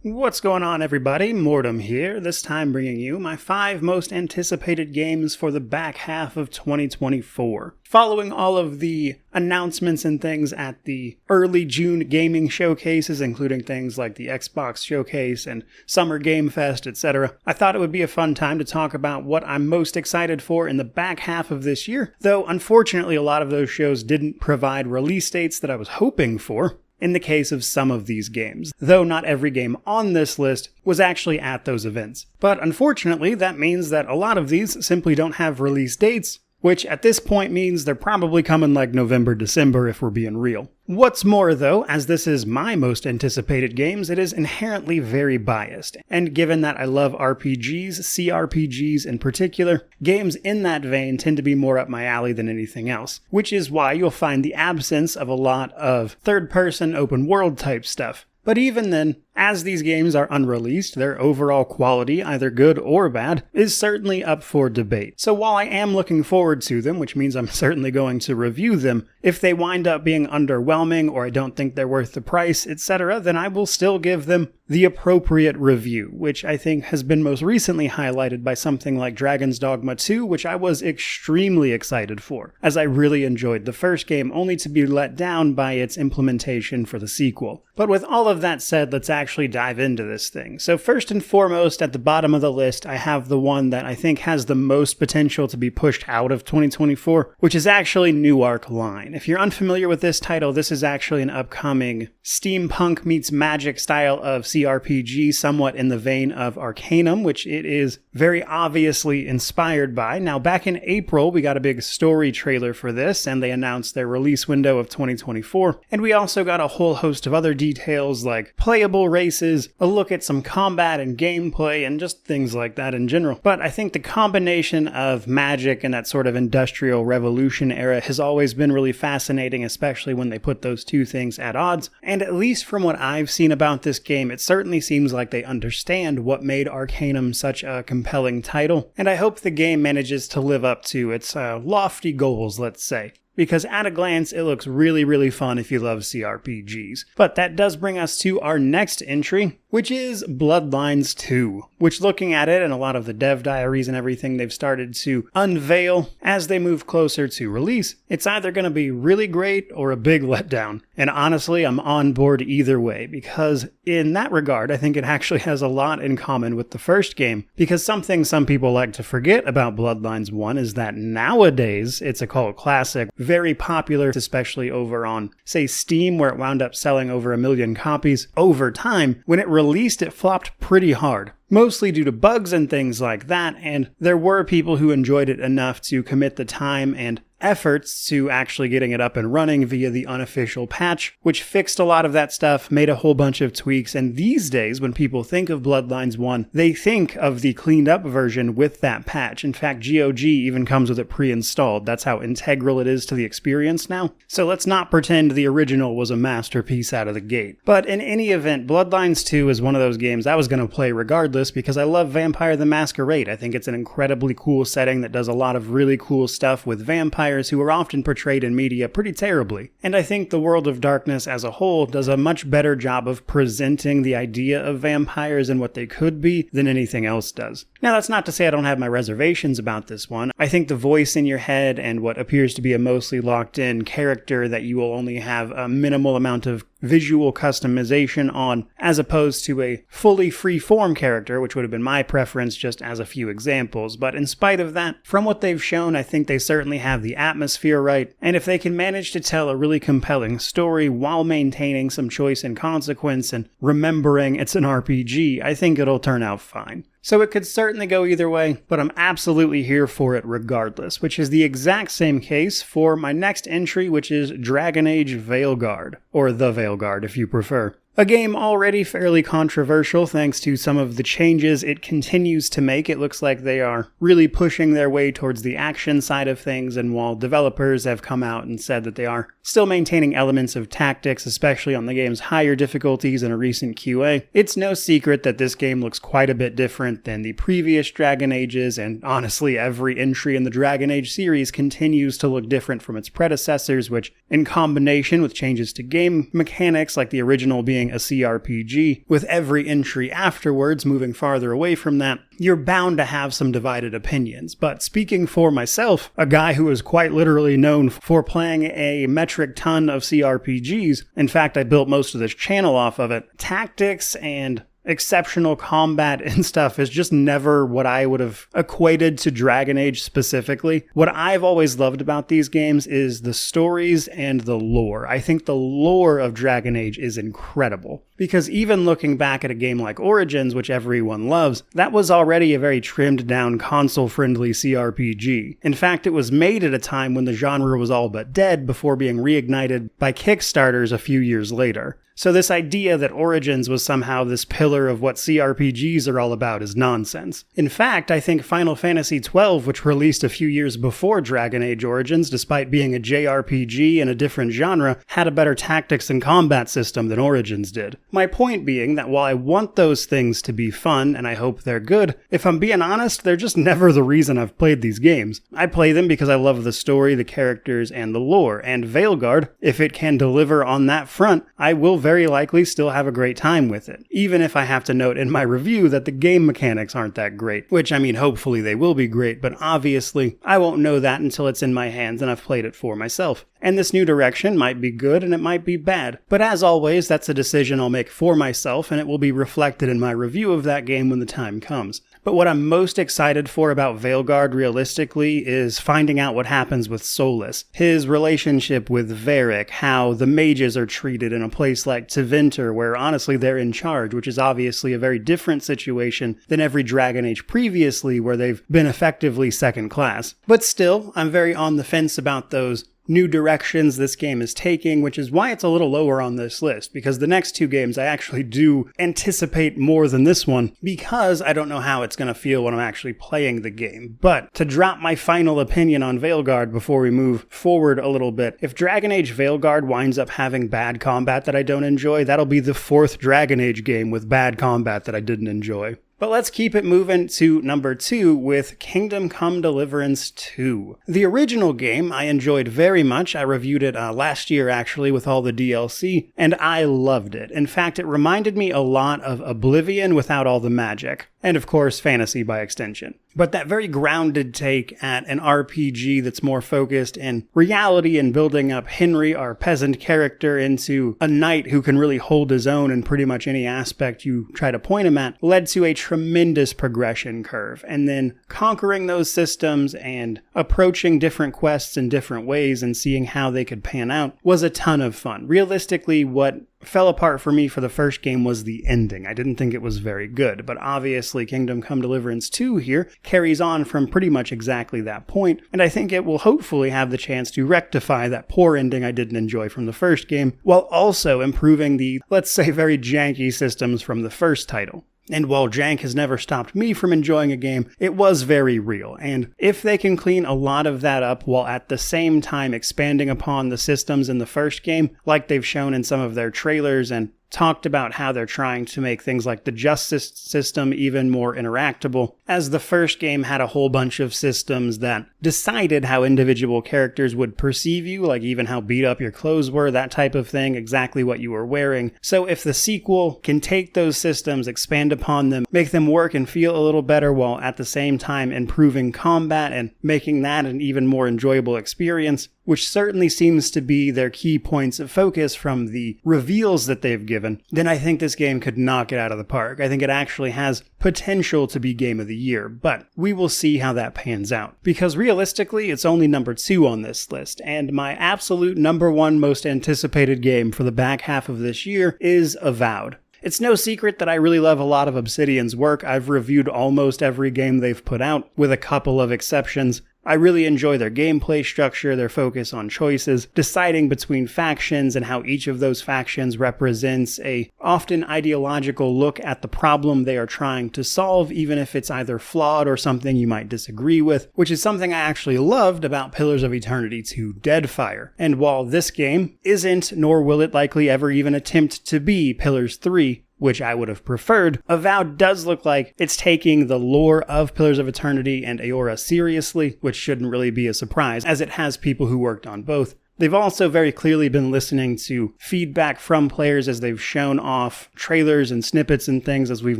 What's going on, everybody? Mortem here, this time bringing you my 5 most anticipated games for the back half of 2024. Following all of the announcements and things at the early June gaming showcases, including things like the Xbox Showcase and Summer Game Fest, etc., I thought it would be a fun time to talk about what I'm most excited for in the back half of this year, though unfortunately a lot of those shows didn't provide release dates that I was hoping for. In the case of some of these games, though not every game on this list was actually at those events. But unfortunately, that means that a lot of these simply don't have release dates, which at this point means they're probably coming like November, December if we're being real. What's more though, as this is my most anticipated games, it is inherently very biased, and given that I love RPGs, CRPGs in particular, games in that vein tend to be more up my alley than anything else, which is why you'll find the absence of a lot of third-person open world type stuff. But even then, as these games are unreleased, their overall quality, either good or bad, is certainly up for debate. So while I am looking forward to them, which means I'm certainly going to review them, if they wind up being underwhelming or I don't think they're worth the price, etc., then I will still give them the appropriate review, which I think has been most recently highlighted by something like Dragon's Dogma 2, which I was extremely excited for, as I really enjoyed the first game, only to be let down by its implementation for the sequel. But with all of that said, let's actually dive into this thing. So first and foremost, at the bottom of the list, I have the one that I think has the most potential to be pushed out of 2024, which is actually New Arc Line. If you're unfamiliar with this title, this is actually an upcoming steampunk meets magic style of CRPG, somewhat in the vein of Arcanum, which it is very obviously inspired by. Now, back in April, we got a big story trailer for this, and they announced their release window of 2024, and we also got a whole host of other details like playable races, a look at some combat and gameplay, and just things like that in general. But I think the combination of magic and that sort of industrial revolution era has always been really fascinating, especially when they put those two things at odds. And at least from what I've seen about this game, it certainly seems like they understand what made Arcanum such a compelling title, and I hope the game manages to live up to its lofty goals, let's say. Because at a glance, it looks really, really fun if you love CRPGs. But that does bring us to our next entry, which is Bloodlines 2, which, looking at it and a lot of the dev diaries and everything they've started to unveil as they move closer to release, it's either going to be really great or a big letdown. And honestly, I'm on board either way, because in that regard, I think it actually has a lot in common with the first game, because something some people like to forget about Bloodlines 1 is that nowadays, it's a cult classic, very popular, especially over on, say, Steam, where it wound up selling over 1 million copies. Over time, when it released, it flopped pretty hard, mostly due to bugs and things like that, and there were people who enjoyed it enough to commit the time and efforts to actually getting it up and running via the unofficial patch, which fixed a lot of that stuff, made a whole bunch of tweaks, and these days, when people think of Bloodlines 1, they think of the cleaned up version with that patch. In fact, GOG even comes with it pre-installed. That's how integral it is to the experience now. So let's not pretend the original was a masterpiece out of the gate. But in any event, Bloodlines 2 is one of those games I was going to play regardless, because I love Vampire the Masquerade. I think it's an incredibly cool setting that does a lot of really cool stuff with vampires who are often portrayed in media pretty terribly. And I think the World of Darkness as a whole does a much better job of presenting the idea of vampires and what they could be than anything else does. Now, that's not to say I don't have my reservations about this one. I think the voice in your head and what appears to be a mostly locked-in character that you will only have a minimal amount of visual customization on, as opposed to a fully free-form character, which would have been my preference just as a few examples. But in spite of that, from what they've shown, I think they certainly have the atmosphere right, and if they can manage to tell a really compelling story while maintaining some choice and consequence and remembering it's an RPG, I think it'll turn out fine. So it could certainly go either way, but I'm absolutely here for it regardless, which is the exact same case for my next entry, which is Age The Veilguard, or The Veilguard if you prefer. A game already fairly controversial thanks to some of the changes it continues to make. It looks like they are really pushing their way towards the action side of things, and while developers have come out and said that they are still maintaining elements of tactics, especially on the game's higher difficulties in a recent QA, it's no secret that this game looks quite a bit different than the previous Dragon Ages, and honestly every entry in the Dragon Age series continues to look different from its predecessors, which in combination with changes to game mechanics like the original being playing a CRPG, with every entry afterwards moving farther away from that, you're bound to have some divided opinions. But speaking for myself, a guy who is quite literally known for playing a metric ton of CRPGs, in fact, I built most of this channel off of it, tactics and exceptional combat and stuff is just never what I would have equated to Dragon Age specifically. What I've always loved about these games is the stories and the lore. I think the lore of Dragon Age is incredible. Because even looking back at a game like Origins, which everyone loves, that was already a very trimmed down console-friendly CRPG. In fact, it was made at a time when the genre was all but dead before being reignited by Kickstarters a few years later. So this idea that Origins was somehow this pillar of what CRPGs are all about is nonsense. In fact, I think Final Fantasy XII, which released a few years before Dragon Age Origins, despite being a JRPG in a different genre, had a better tactics and combat system than Origins did. My point being that while I want those things to be fun, and I hope they're good, if I'm being honest, they're just never the reason I've played these games. I play them because I love the story, the characters, and the lore, and Veilguard, if it can deliver on that front, I will very likely still have a great time with it, even if I have to note in my review that the game mechanics aren't that great, which I mean hopefully they will be great, but obviously I won't know that until it's in my hands and I've played it for myself. And this new direction might be good and it might be bad, but as always that's a decision I'll make for myself and it will be reflected in my review of that game when the time comes. But what I'm most excited for about Veilguard realistically is finding out what happens with Solus, his relationship with Varric, how the mages are treated in a place like Tevinter where honestly they're in charge, which is obviously a very different situation than every Dragon Age previously where they've been effectively second class. But still, I'm very on the fence about those new directions this game is taking, which is why it's a little lower on this list, because the next two games I actually do anticipate more than this one, because I don't know how it's going to feel when I'm actually playing the game. But to drop my final opinion on Veilguard before we move forward a little bit, if Dragon Age Veilguard winds up having bad combat that I don't enjoy, that'll be the fourth Dragon Age game with bad combat that I didn't enjoy. But let's keep it moving to number 2 with Kingdom Come Deliverance 2. The original game I enjoyed very much. I reviewed it last year actually with all the DLC, and I loved it. In fact, it reminded me a lot of Oblivion without all the magic. And of course, fantasy by extension. But that very grounded take at an RPG that's more focused in reality and building up Henry, our peasant character, into a knight who can really hold his own in pretty much any aspect you try to point him at, led to a tremendous progression curve. And then conquering those systems and approaching different quests in different ways and seeing how they could pan out was a ton of fun. Realistically, what fell apart for me for the first game was the ending. I didn't think it was very good, but obviously Kingdom Come Deliverance 2 here carries on from pretty much exactly that point, and I think it will hopefully have the chance to rectify that poor ending I didn't enjoy from the first game, while also improving the, let's say, very janky systems from the first title. And while jank has never stopped me from enjoying a game, it was very real, and if they can clean a lot of that up while at the same time expanding upon the systems in the first game, like they've shown in some of their trailers and talked about how they're trying to make things like the justice system even more interactable, as the first game had a whole bunch of systems that decided how individual characters would perceive you, like even how beat up your clothes were, that type of thing, exactly what you were wearing. So if the sequel can take those systems, expand upon them, make them work and feel a little better while at the same time improving combat and making that an even more enjoyable experience, which certainly seems to be their key points of focus from the reveals that they've given, then I think this game could knock it out of the park. I think it actually has potential to be Game of the Year, but we will see how that pans out. Because realistically, it's only number 2 on this list, and my absolute number 1 most anticipated game for the back half of this year is Avowed. It's no secret that I really love a lot of Obsidian's work. I've reviewed almost every game they've put out, with a couple of exceptions. I really enjoy their gameplay structure, their focus on choices, deciding between factions and how each of those factions represents a often ideological look at the problem they are trying to solve, even if it's either flawed or something you might disagree with, which is something I actually loved about Pillars of Eternity 2 Deadfire. And while this game isn't, nor will it likely ever even attempt to be, Pillars 3, which I would have preferred, Avowed does look like it's taking the lore of Pillars of Eternity and Eora seriously, which shouldn't really be a surprise, as it has people who worked on both. They've also very clearly been listening to feedback from players as they've shown off trailers and snippets and things as we've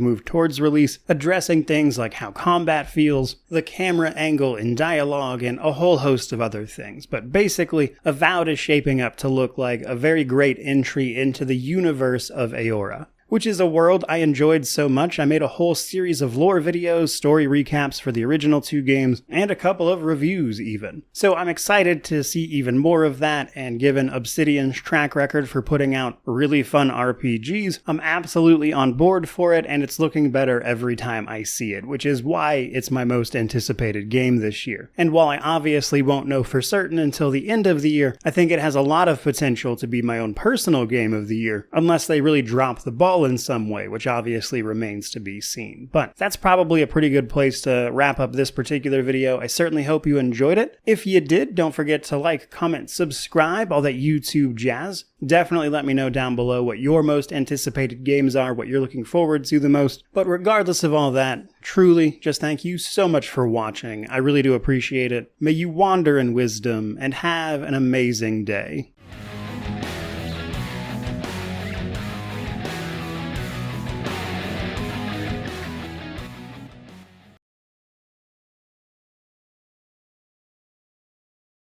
moved towards release, addressing things like how combat feels, the camera angle in dialogue, and a whole host of other things. But basically, Avowed is shaping up to look like a very great entry into the universe of Eora, which is a world I enjoyed so much I made a whole series of lore videos, story recaps for the original 2 games, and a couple of reviews even. So I'm excited to see even more of that, and given Obsidian's track record for putting out really fun RPGs, I'm absolutely on board for it, and it's looking better every time I see it, which is why it's my most anticipated game this year. And while I obviously won't know for certain until the end of the year, I think it has a lot of potential to be my own personal game of the year, unless they really drop the ball in some way, which obviously remains to be seen. But that's probably a pretty good place to wrap up this particular video. I certainly hope you enjoyed it. If you did, don't forget to like, comment, subscribe, all that YouTube jazz. Definitely let me know down below what your most anticipated games are, what you're looking forward to the most. But regardless of all that, truly, just thank you so much for watching. I really do appreciate it. May you wander in wisdom and have an amazing day.